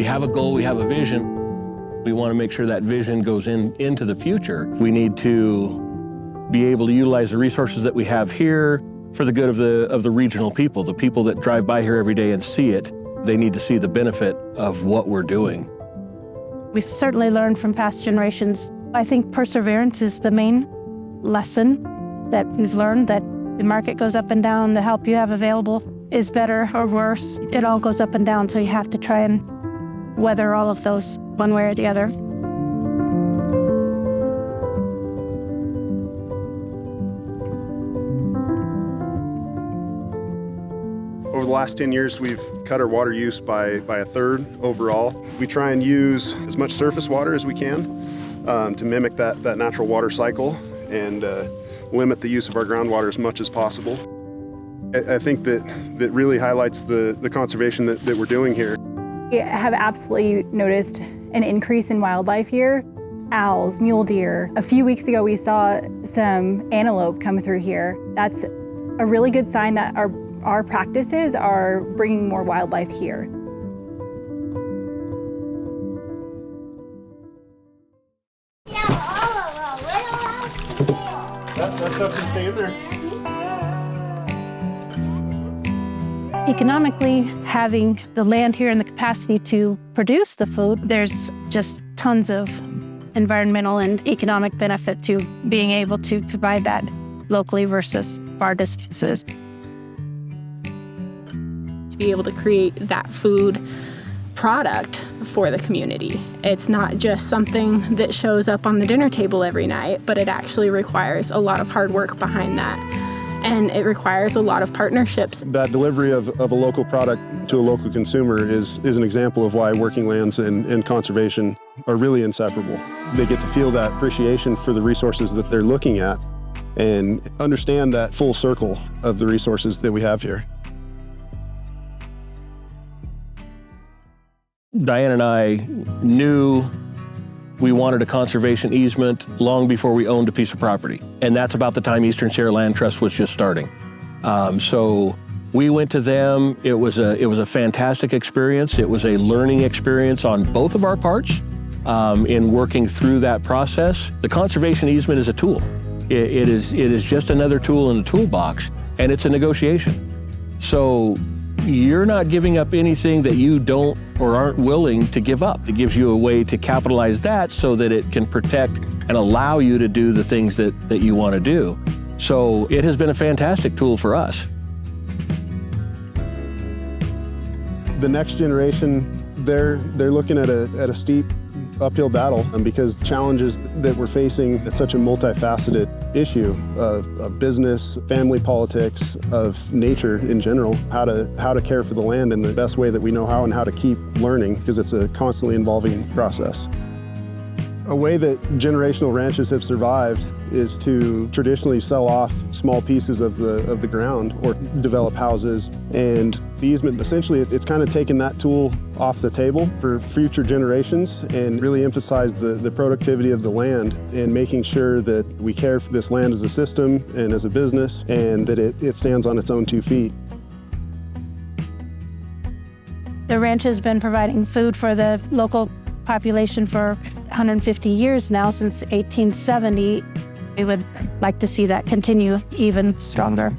have a goal, we have a vision. We want to make sure that vision goes into the future. We need to be able to utilize the resources that we have here for the good of the regional people, the people that drive by here every day and see it. They need to see the benefit of what we're doing. We certainly learned from past generations. I think perseverance is the main lesson that we've learned, that the market goes up and down, the help you have available is better or worse. It all goes up and down, so you have to try and weather all of those one way or the other. Over the last 10 years, we've cut our water use by a third overall. We try and use as much surface water as we can to mimic that natural water cycle and limit the use of our groundwater as much as possible. I think that really highlights the conservation that we're doing here. We have absolutely noticed an increase in wildlife here. Owls, mule deer. A few weeks ago, we saw some antelope come through here. That's a really good sign that our practices are bringing more wildlife here. That stuff can stay in there. Economically, having the land here and the capacity to produce the food, there's just tons of environmental and economic benefit to being able to provide that locally versus far distances. To be able to create that food product for the community. It's not just something that shows up on the dinner table every night, but it actually requires a lot of hard work behind that. And it requires a lot of partnerships. That delivery of a local product to a local consumer is an example of why working lands and conservation are really inseparable. They get to feel that appreciation for the resources that they're looking at and understand that full circle of the resources that we have here. Diane and I knew we wanted a conservation easement long before we owned a piece of property. And that's about the time Eastern Sierra Land Trust was just starting. So we went to them. It was a fantastic experience. It was a learning experience on both of our parts in working through that process. The conservation easement is a tool. It is just another tool in the toolbox, and it's a negotiation. So you're not giving up anything that you don't or aren't willing to give up. It gives you a way to capitalize that so that it can protect and allow you to do the things that you want to do. So it has been a fantastic tool for us. The next generation, they're looking at a steep uphill battle because the challenges that we're facing, it's such a multifaceted issue of business, family politics, of nature in general, how to care for the land in the best way that we know how and how to keep learning because it's a constantly evolving process. A way that generational ranches have survived is to traditionally sell off small pieces of the ground or develop houses. And the easement, essentially, it's kind of taken that tool off the table for future generations and really emphasize the productivity of the land and making sure that we care for this land as a system and as a business and that it stands on its own 2 feet. The ranch has been providing food for the local population for 150 years now, since 1870. We would like to see that continue even stronger.